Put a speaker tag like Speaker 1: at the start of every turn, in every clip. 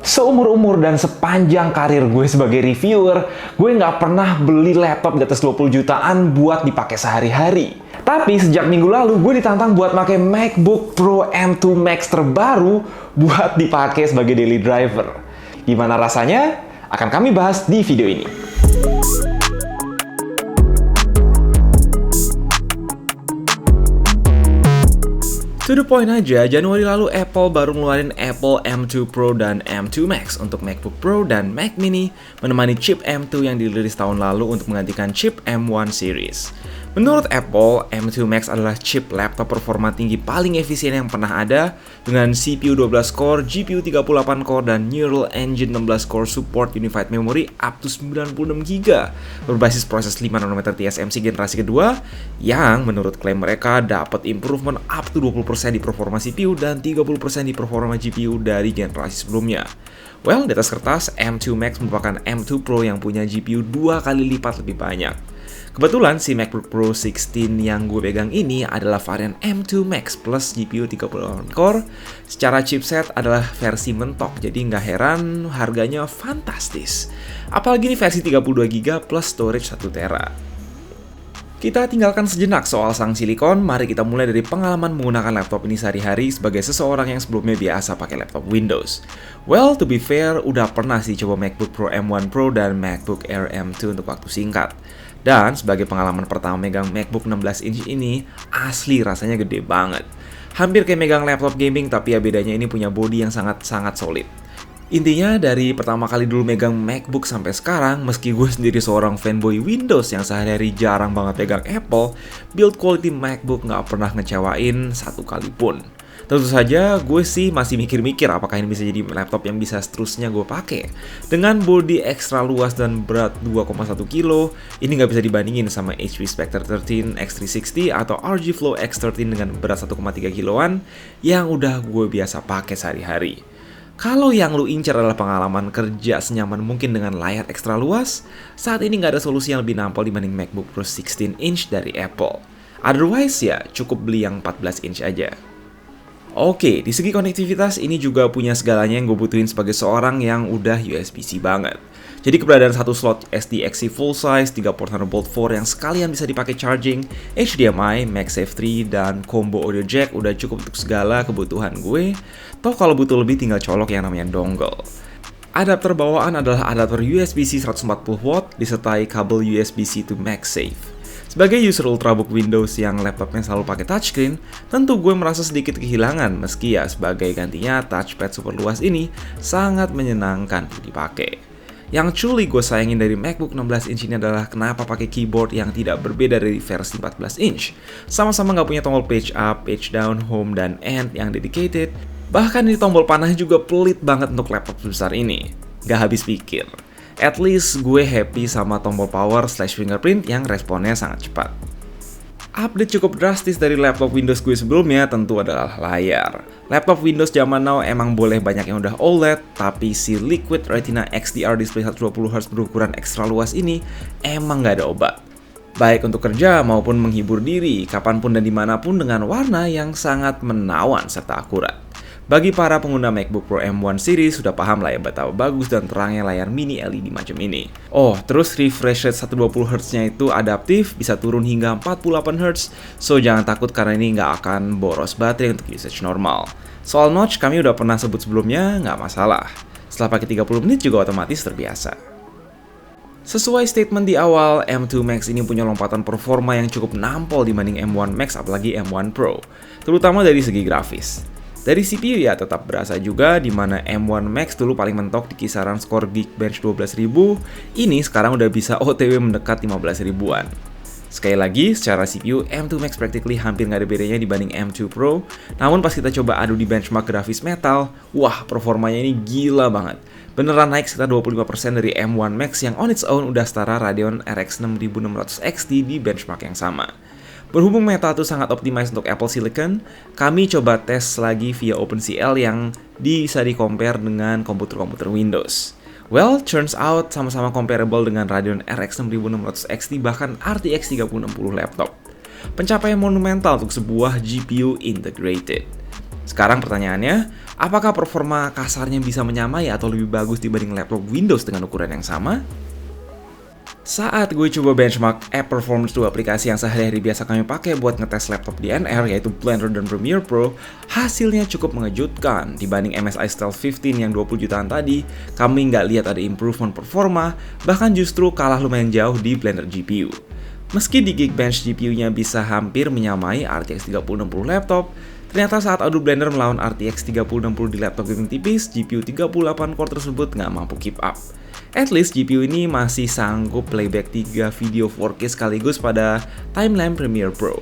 Speaker 1: Seumur-umur dan sepanjang karir gue sebagai reviewer, gue nggak pernah beli laptop di atas 20 jutaan buat dipakai sehari-hari. Tapi sejak minggu lalu, gue ditantang buat pakai MacBook Pro M2 Max terbaru buat dipakai sebagai daily driver. Gimana rasanya? Akan kami bahas di video ini. To the point aja, Januari lalu Apple baru ngeluarin Apple M2 Pro dan M2 Max untuk MacBook Pro dan Mac Mini, menemani chip M2 yang dirilis tahun lalu untuk menggantikan chip M1 series. Menurut Apple, M2 Max adalah chip laptop performa tinggi paling efisien yang pernah ada dengan CPU 12 core, GPU 38 core, dan Neural Engine 16 core support Unified Memory up to 96GB berbasis proses 5nm TSMC generasi kedua yang menurut klaim mereka dapat improvement up to 20% di performa CPU dan 30% di performa GPU dari generasi sebelumnya. Well, di atas kertas, M2 Max merupakan M2 Pro yang punya GPU 2 kali lipat lebih banyak. Kebetulan si MacBook Pro 16 yang gue pegang ini adalah varian M2 Max plus GPU 38 core. Secara chipset adalah versi mentok, jadi nggak heran harganya fantastis. Apalagi ini versi 32GB plus storage 1TB. Kita tinggalkan sejenak soal sang silikon, mari kita mulai dari pengalaman menggunakan laptop ini sehari-hari sebagai seseorang yang sebelumnya biasa pakai laptop Windows. Well, to be fair, udah pernah sih coba MacBook Pro M1 Pro dan MacBook Air M2 untuk waktu singkat. Dan sebagai pengalaman pertama megang MacBook 16 inch ini, asli rasanya gede banget. Hampir kayak megang laptop gaming, tapi ya bedanya ini punya body yang sangat-sangat solid. Intinya dari pertama kali dulu megang MacBook sampai sekarang, meski gue sendiri seorang fanboy Windows yang sehari-hari jarang banget pegang Apple, build quality MacBook nggak pernah ngecewain satu kali pun. Tentu saja gue sih masih mikir-mikir apakah ini bisa jadi laptop yang bisa seterusnya gue pakai. Dengan body ekstra luas dan berat 2,1 kilo, ini nggak bisa dibandingin sama HP Spectre 13 X360 atau ROG Flow X13 dengan berat 1,3 kiloan yang udah gue biasa pakai sehari-hari. Kalau yang lu incar adalah pengalaman kerja senyaman mungkin dengan layar ekstra luas, saat ini nggak ada solusi yang lebih nampol dibanding MacBook Pro 16 inch dari Apple. Otherwise ya cukup beli yang 14 inch aja. Oke, di segi konektivitas ini juga punya segalanya yang gue butuhin sebagai seorang yang udah USB-C banget. Jadi keberadaan satu slot SDXC full size, 3 port Thunderbolt 4 yang sekalian bisa dipakai charging, HDMI, MagSafe 3, dan combo audio jack udah cukup untuk segala kebutuhan gue. Toh kalau butuh lebih tinggal colok yang namanya dongle. Adapter bawaan adalah adapter USB-C 140W disertai kabel USB-C to MagSafe. Sebagai user Ultrabook Windows yang laptopnya selalu pakai touchscreen, tentu gue merasa sedikit kehilangan meski ya sebagai gantinya touchpad super luas ini sangat menyenangkan dipakai. Yang truly gue sayangin dari MacBook 16 inch ini adalah kenapa pakai keyboard yang tidak berbeda dari versi 14 inch. Sama-sama nggak punya tombol page up, page down, home, dan end yang dedicated. Bahkan di tombol panahnya juga pelit banget untuk laptop sebesar ini. Gak habis pikir. At least gue happy sama tombol power/fingerprint yang responnya sangat cepat. Update cukup drastis dari laptop Windows gue sebelumnya tentu adalah layar. Laptop Windows zaman now emang boleh banyak yang udah OLED, tapi si Liquid Retina XDR display 120Hz berukuran ekstra luas ini emang gak ada obat. Baik untuk kerja maupun menghibur diri, kapanpun dan dimanapun dengan warna yang sangat menawan serta akurat. Bagi para pengguna MacBook Pro M1 series sudah paham lah ya betapa bagus dan terangnya layar mini LED macam ini. Oh, terus refresh rate 120Hz-nya itu adaptif, bisa turun hingga 48Hz, so jangan takut karena ini nggak akan boros baterai untuk usage normal. Soal notch kami udah pernah sebut sebelumnya, nggak masalah. Setelah pakai 30 menit juga otomatis terbiasa. Sesuai statement di awal, M2 Max ini punya lompatan performa yang cukup nampol dibanding M1 Max apalagi M1 Pro, terutama dari segi grafis. Dari CPU ya tetap berasa juga di mana M1 Max dulu paling mentok di kisaran skor Geekbench 12.000, ini sekarang udah bisa OTW mendekat 15 ribuan. Sekali lagi, secara CPU, M2 Max practically hampir nggak ada bedanya dibanding M2 Pro, namun pas kita coba adu di benchmark grafis metal, wah performanya ini gila banget. Beneran naik sekitar 25% dari M1 Max yang on its own udah setara Radeon RX 6600 XT di benchmark yang sama. Berhubung Meta itu sangat optimized untuk Apple Silicon, kami coba tes lagi via OpenCL yang bisa di-compare dengan komputer-komputer Windows. Well, turns out sama-sama comparable dengan Radeon RX 6600 XT bahkan RTX 3060 laptop. Pencapaian monumental untuk sebuah GPU integrated. Sekarang pertanyaannya, Apakah performa kasarnya bisa menyamai atau lebih bagus dibanding laptop Windows dengan ukuran yang sama? Saat gue coba benchmark App Performance 2 aplikasi yang sehari-hari biasa kami pakai buat ngetes laptop DNR, yaitu Blender dan Premiere Pro, hasilnya cukup mengejutkan. Dibanding MSI Stealth 15 yang 20 jutaan tadi, kami nggak lihat ada improvement performa, bahkan justru kalah lumayan jauh di Blender GPU. Meski di Geekbench GPU-nya bisa hampir menyamai RTX 3060 laptop, ternyata saat adu Blender melawan RTX 3060 di laptop gaming tipis, GPU 38 core tersebut nggak mampu keep up. At least GPU ini masih sanggup playback 3 video 4K sekaligus pada Timeline Premiere Pro.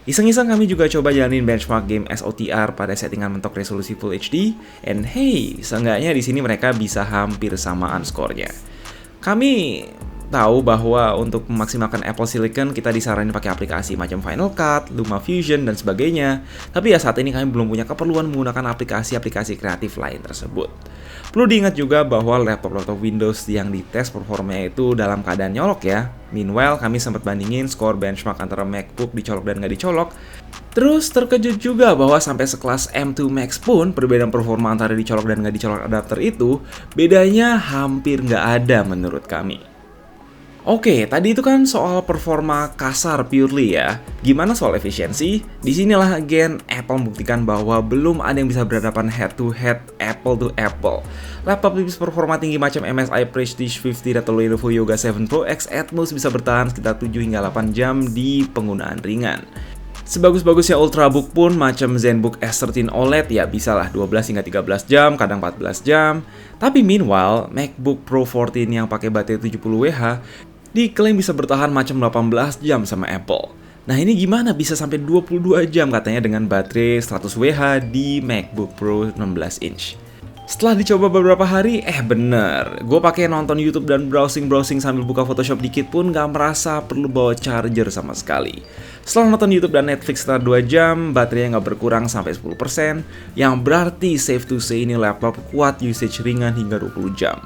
Speaker 1: Iseng-iseng kami juga coba jalanin benchmark game SOTR pada settingan mentok resolusi Full HD, and hey, seenggaknya di sini mereka bisa hampir samaan skornya. Kami tahu bahwa untuk memaksimalkan Apple Silicon kita disaranin pakai aplikasi macam Final Cut, LumaFusion, dan sebagainya. Tapi ya saat ini kami belum punya keperluan menggunakan aplikasi-aplikasi kreatif lain tersebut. Perlu diingat juga bahwa laptop-laptop Windows yang dites performanya itu dalam keadaan nyolok ya. Meanwhile, kami sempat bandingin skor benchmark antara MacBook dicolok dan nggak dicolok. Terus terkejut juga bahwa sampai sekelas M2 Max pun perbedaan performa antara dicolok dan nggak dicolok adapter itu bedanya hampir nggak ada menurut kami. Oke, tadi itu kan soal performa kasar purely ya. Gimana soal efisiensi? Disinilah again Apple membuktikan bahwa belum ada yang bisa berhadapan head to head, apple to apple. Laptop tipis performa tinggi macam MSI Prestige 50 atau Lenovo Yoga 7 Pro X Atmos bisa bertahan sekitar 7 hingga 8 jam di penggunaan ringan. Sebagus-bagusnya Ultrabook pun macam ZenBook S13 OLED ya bisalah 12 hingga 13 jam, kadang 14 jam. Tapi meanwhile, MacBook Pro 14 yang pakai baterai 70Wh diklaim bisa bertahan macam 18 jam sama Apple. Nah ini gimana bisa sampai 22 jam katanya dengan baterai 100Wh di MacBook Pro 16 inch. Setelah dicoba beberapa hari, bener. Gue pakai nonton YouTube dan browsing sambil buka Photoshop dikit pun gak merasa perlu bawa charger sama sekali. Setelah nonton YouTube dan Netflix setelah 2 jam, baterainya gak berkurang sampai 10%, yang berarti safe to say ini laptop kuat usage ringan hingga 20 jam.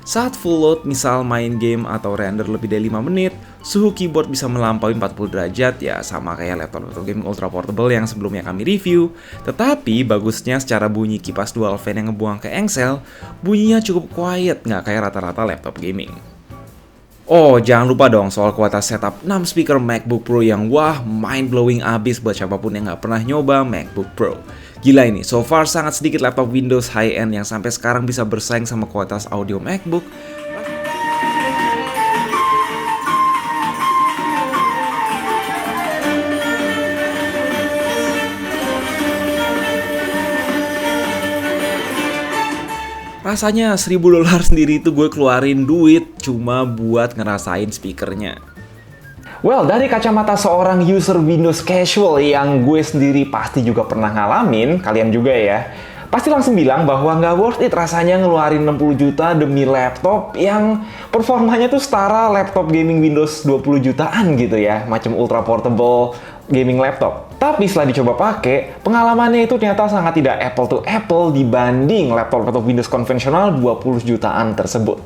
Speaker 1: Saat full load, misal main game atau render lebih dari 5 menit, suhu keyboard bisa melampaui 40 derajat ya sama kayak laptop gaming ultra portable yang sebelumnya kami review. Tetapi bagusnya secara bunyi kipas dual fan yang ngebuang ke engsel, bunyinya cukup quiet nggak kayak rata-rata laptop gaming. Oh, jangan lupa dong soal kualitas setup 6 speaker MacBook Pro yang wah mind-blowing abis buat siapapun yang nggak pernah nyoba MacBook Pro. Gila ini, so far sangat sedikit laptop Windows high-end yang sampai sekarang bisa bersaing sama kualitas audio MacBook. Rasanya $1.000 sendiri itu gue keluarin duit cuma buat ngerasain speakernya. Well, dari kacamata seorang user Windows casual yang gue sendiri pasti juga pernah ngalamin, kalian juga ya, pasti langsung bilang bahwa nggak worth it rasanya ngeluarin 60 juta demi laptop yang performanya tuh setara laptop gaming Windows 20 jutaan gitu ya, macam ultra portable gaming laptop. Tapi setelah dicoba pakai, pengalamannya itu ternyata sangat tidak apple to apple dibanding laptop-laptop Windows konvensional 20 jutaan tersebut.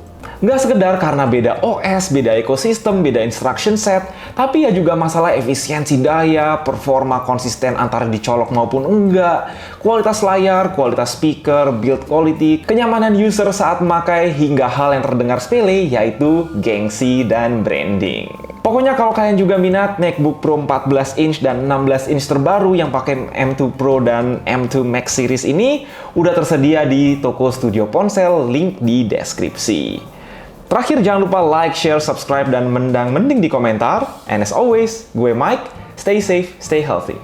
Speaker 1: Nggak sekedar karena beda OS, beda ekosistem, beda instruction set, tapi ya juga masalah efisiensi daya, performa konsisten antara dicolok maupun enggak, kualitas layar, kualitas speaker, build quality, kenyamanan user saat memakai, hingga hal yang terdengar sepele, yaitu gengsi dan branding. Pokoknya kalau kalian juga minat MacBook Pro 14 inch dan 16 inch terbaru yang pakai M2 Pro dan M2 Max series ini, udah tersedia di toko studio ponsel, link di deskripsi. Terakhir, jangan lupa like, share, subscribe, dan mendang-mending di komentar. And as always, gue Mike, stay safe, stay healthy.